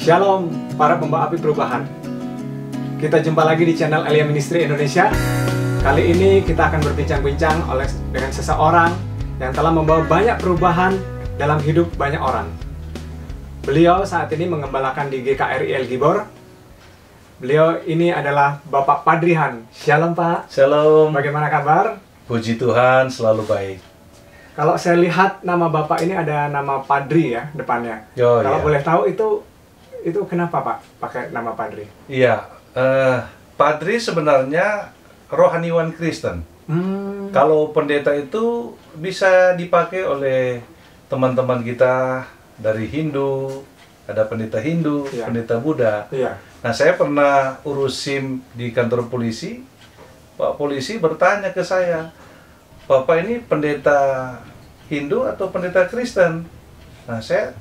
Shalom para pembawa api perubahan. Kita jumpa lagi di channel Elia Ministry Indonesia. Kali ini kita akan berbincang-bincang dengan seseorang yang telah membawa banyak perubahan dalam hidup banyak orang. Beliau saat ini mengembalakan di GKRI El Gibor. Beliau ini adalah Bapak Padrihan. Shalom Pak. Shalom. Bagaimana kabar? Puji Tuhan, selalu baik. Kalau saya lihat nama Bapak ini ada nama Padri ya depannya. Kalau iya. boleh tahu itu kenapa Pak pakai nama Padri? Iya, Padri sebenarnya rohaniwan Kristen. Kalau pendeta itu bisa dipakai oleh teman-teman kita dari Hindu, ada pendeta Hindu, Iya. pendeta Buddha. Iya. Nah, saya pernah urus SIM di kantor polisi. Pak polisi bertanya ke saya, Bapak ini pendeta Hindu atau pendeta Kristen? Nah, saya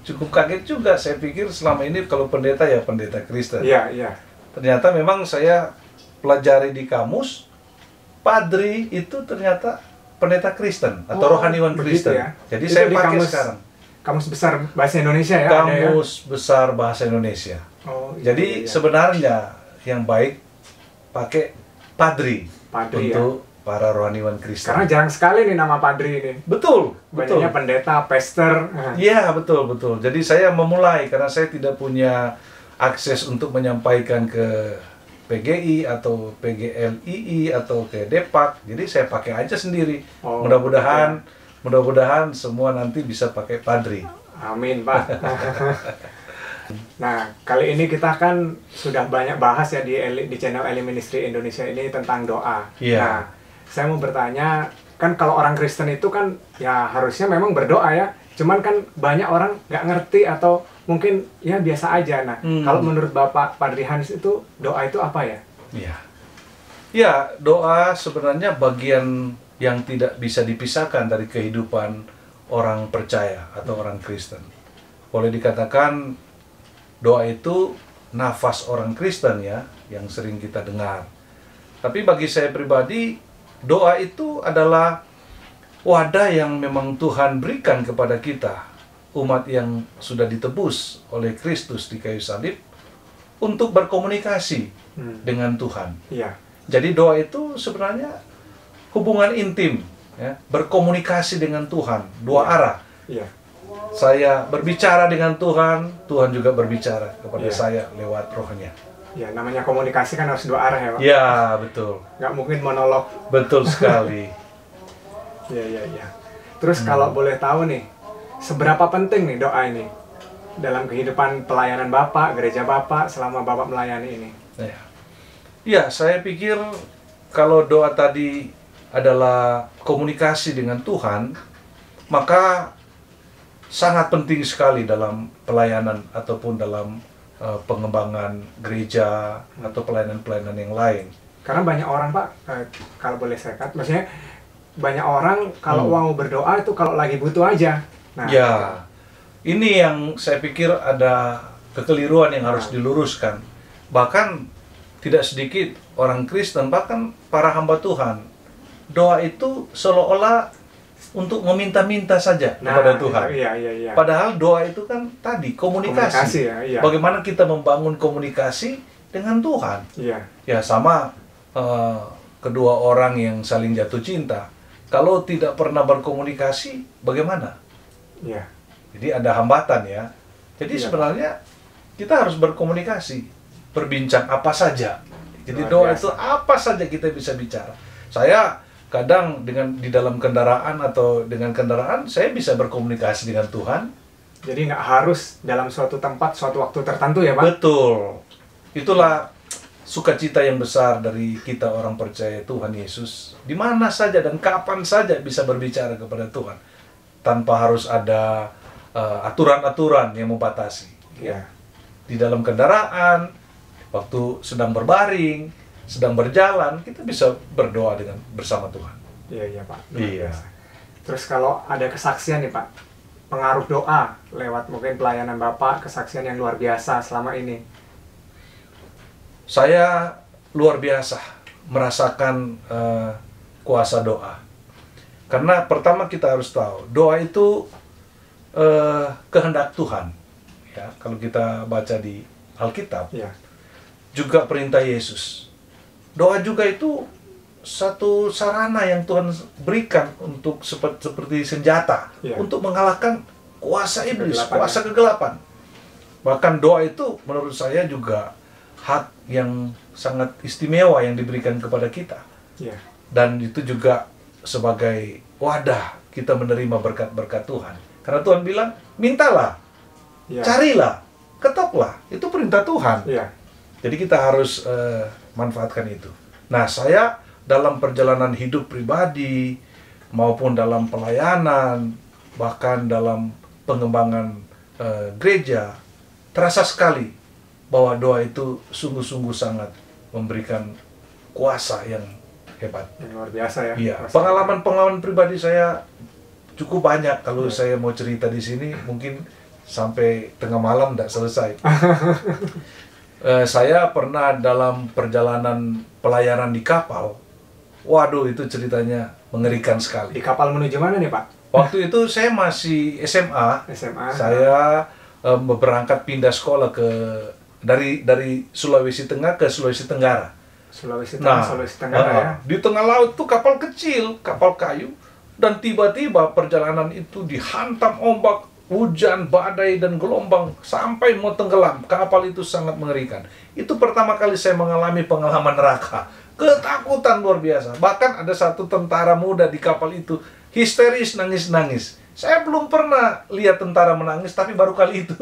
cukup kaget juga. Saya pikir selama ini kalau pendeta ya pendeta Kristen. Iya, iya. Ternyata memang saya pelajari di kamus, Padri itu ternyata pendeta Kristen atau rohaniwan begitu Kristen. ya. Jadi Itu saya di pakai kamus- sekarang. Kamus Besar Bahasa Indonesia ya? ada ya? Kamus Besar Bahasa Indonesia. Oh, iya, Jadi iya. sebenarnya yang baik pakai Padri, Padri, untuk para rohaniwan Kristen. Karena jarang sekali nih nama Padri ini. Betul, betul. Banyaknya pendeta, pastor. Iya, betul, betul. Jadi saya memulai karena saya tidak punya akses untuk menyampaikan ke PGI atau PGLII atau ke Depak. Jadi saya pakai aja sendiri. Oh, Mudah-mudahan semua nanti bisa pakai Padri. Amin, Pak. Nah, kali ini kita kan sudah banyak bahas ya di channel Elia Ministry Indonesia ini tentang doa. Iya. Nah, saya mau bertanya, kan kalau orang Kristen itu kan ya harusnya memang berdoa ya. Cuman kan banyak orang nggak ngerti atau mungkin ya biasa aja. Nah, kalau menurut Bapak Padri Hans itu doa itu apa ya? Iya. Ya, doa sebenarnya bagian yang tidak bisa dipisahkan dari kehidupan orang percaya atau orang Kristen. Boleh dikatakan doa itu nafas orang Kristen ya, yang sering kita dengar. Tapi bagi saya pribadi, doa itu adalah wadah yang memang Tuhan berikan kepada kita, umat yang sudah ditebus oleh Kristus di kayu salib, untuk berkomunikasi dengan Tuhan. Iya. Jadi doa itu sebenarnya hubungan intim, ya, berkomunikasi dengan Tuhan, dua arah. Iya. Saya berbicara dengan Tuhan, Tuhan juga berbicara kepada Iya. saya lewat rohnya. Ya, namanya komunikasi kan harus dua arah ya, Pak. Ya, betul. Nggak mungkin monolog. Betul sekali. Iya, iya, iya. Terus kalau boleh tahu nih, seberapa penting nih doa ini dalam kehidupan pelayanan Bapak, gereja Bapak selama Bapak melayani ini? Ya, saya pikir kalau doa tadi adalah komunikasi dengan Tuhan, maka sangat penting sekali dalam pelayanan ataupun dalam pengembangan gereja atau pelayanan-pelayanan yang lain. Karena banyak orang, Pak, kalau boleh saya katakan, maksudnya banyak orang kalau mau berdoa itu kalau lagi butuh aja. Nah, Ya, ini yang saya pikir ada kekeliruan yang harus diluruskan. Bahkan tidak sedikit orang Kristen, bahkan para hamba Tuhan, doa itu seolah-olah untuk meminta-minta saja kepada Tuhan. Iya, iya, iya. Padahal doa itu kan tadi komunikasi. Ya, iya. Bagaimana kita membangun komunikasi dengan Tuhan? Iya. Ya sama kedua orang yang saling jatuh cinta. Kalau tidak pernah berkomunikasi, bagaimana? Iya. Jadi ada hambatan ya. Jadi Iya. sebenarnya kita harus berkomunikasi, berbincang apa saja. Jadi Luar doa biasa. itu apa saja kita bisa bicara. Saya kadang di dalam kendaraan atau dengan kendaraan saya bisa berkomunikasi dengan Tuhan. Jadi nggak harus dalam suatu tempat, suatu waktu tertentu ya, Pak? Betul. Itulah sukacita yang besar dari kita orang percaya Tuhan Yesus. Di mana saja dan kapan saja bisa berbicara kepada Tuhan tanpa harus ada aturan-aturan yang membatasi. Iya. Di dalam kendaraan, waktu sedang berbaring, sedang berjalan, kita bisa berdoa bersama Tuhan. Iya, iya, Pak. Luar Iya. biasa. Terus kalau ada kesaksian nih, Pak, pengaruh doa lewat mungkin pelayanan Bapak, kesaksian yang luar biasa selama ini. Saya luar biasa merasakan kuasa doa. Karena pertama kita harus tahu, doa itu kehendak Tuhan. ya, kalau kita baca di Alkitab, Ya. juga perintah Yesus. Doa juga itu satu sarana yang Tuhan berikan untuk seperti senjata Ya. untuk mengalahkan kuasa iblis, Kegelapan, kuasa kegelapan. Bahkan doa itu menurut saya juga hak yang sangat istimewa yang diberikan kepada kita. Ya. Dan itu juga sebagai wadah kita menerima berkat-berkat Tuhan. Karena Tuhan bilang, mintalah, Ya. carilah, ketoklah. Itu perintah Tuhan. Ya. Jadi kita harus manfaatkan itu. Nah, saya dalam perjalanan hidup pribadi maupun dalam pelayanan, bahkan dalam pengembangan gereja, terasa sekali bahwa doa itu sungguh-sungguh sangat memberikan kuasa yang hebat. Yang luar biasa ya. Iya, Kuasa. pengalaman pribadi saya cukup banyak. Kalau Ya. saya mau cerita di sini, mungkin sampai tengah malam tidak selesai. Saya pernah dalam perjalanan pelayaran di kapal. Waduh, itu ceritanya mengerikan Di sekali. kapal menuju mana nih, Pak? Waktu itu saya masih SMA. SMA. Saya berangkat pindah sekolah dari Sulawesi Tengah ke Sulawesi Tenggara. Sulawesi Tengah, Sulawesi Tenggara ya. Di tengah laut tuh kapal kecil, kapal kayu, dan tiba-tiba perjalanan itu dihantam ombak, hujan, badai, dan gelombang sampai mau tenggelam. Kapal itu sangat mengerikan. Itu pertama kali saya mengalami pengalaman neraka. Ketakutan luar biasa. Bahkan ada satu tentara muda di kapal itu histeris nangis-nangis. Saya belum pernah lihat tentara menangis, tapi baru kali itu.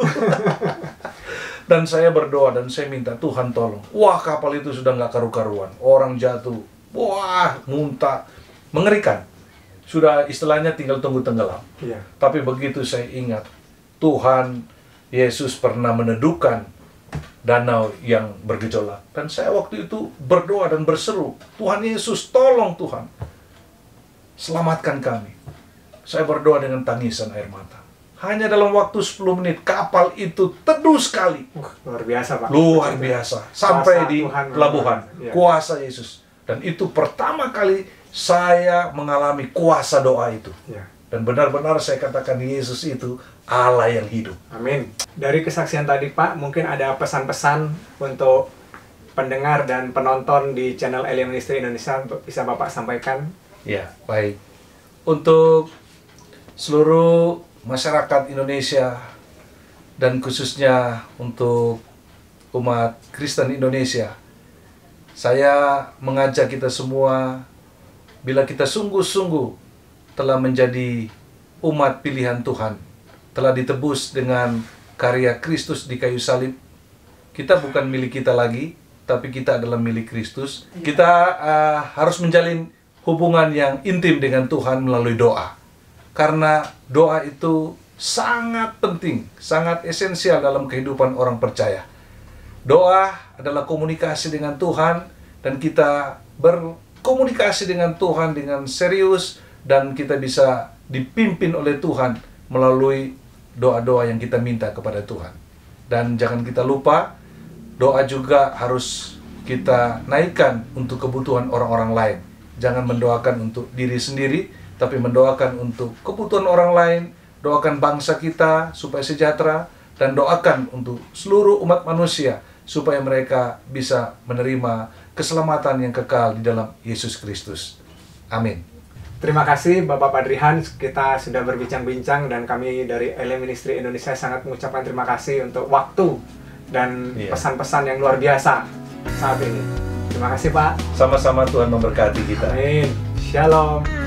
Dan saya berdoa dan saya minta, Tuhan tolong. Wah, kapal itu sudah nggak karu-karuan. Orang jatuh. Wah, muntah. Mengerikan. Sudah istilahnya tinggal tunggu tenggelam. Iya. Tapi begitu saya ingat, Tuhan Yesus pernah meneduhkan danau yang bergejolak. Dan saya waktu itu berdoa dan berseru, Tuhan Yesus, tolong Tuhan. Selamatkan kami. Saya berdoa dengan tangisan air mata. Hanya dalam waktu 10 menit, kapal itu teduh sekali. Luar biasa, Pak. Luar biasa. Sampai Kuasa di Tuhan pelabuhan. Iya. Kuasa Yesus. Dan itu pertama kali saya mengalami kuasa doa itu. Iya. Dan benar-benar saya katakan Yesus itu Allah yang hidup. Amin. Dari kesaksian tadi, Pak, mungkin ada pesan-pesan untuk pendengar dan penonton di channel Elia Ministry Indonesia bisa Bapak sampaikan? Ya, baik. Untuk seluruh masyarakat Indonesia dan khususnya untuk umat Kristen Indonesia, saya mengajak kita semua, bila kita sungguh-sungguh telah menjadi umat pilihan Tuhan, telah ditebus dengan karya Kristus di kayu salib, kita bukan milik kita lagi, tapi kita adalah milik Kristus. Kita harus menjalin hubungan yang intim dengan Tuhan melalui doa. Karena doa itu sangat penting, sangat esensial dalam kehidupan orang percaya. Doa adalah komunikasi dengan Tuhan, dan kita berkomunikasi dengan Tuhan dengan serius, dan kita bisa dipimpin oleh Tuhan melalui doa-doa yang kita minta kepada Tuhan. Dan jangan kita lupa, doa juga harus kita naikkan untuk kebutuhan orang-orang lain. Jangan mendoakan untuk diri sendiri, tapi mendoakan untuk kebutuhan orang lain, doakan bangsa kita supaya sejahtera, dan doakan untuk seluruh umat manusia supaya mereka bisa menerima keselamatan yang kekal di dalam Yesus Kristus. Amin. Terima kasih Bapak Padrihan, kita sudah berbincang-bincang dan kami dari Elia Ministry Indonesia sangat mengucapkan terima kasih untuk waktu dan pesan-pesan yang luar biasa saat ini. Terima kasih Pak. Sama-sama, Tuhan memberkati kita. Amin. Shalom.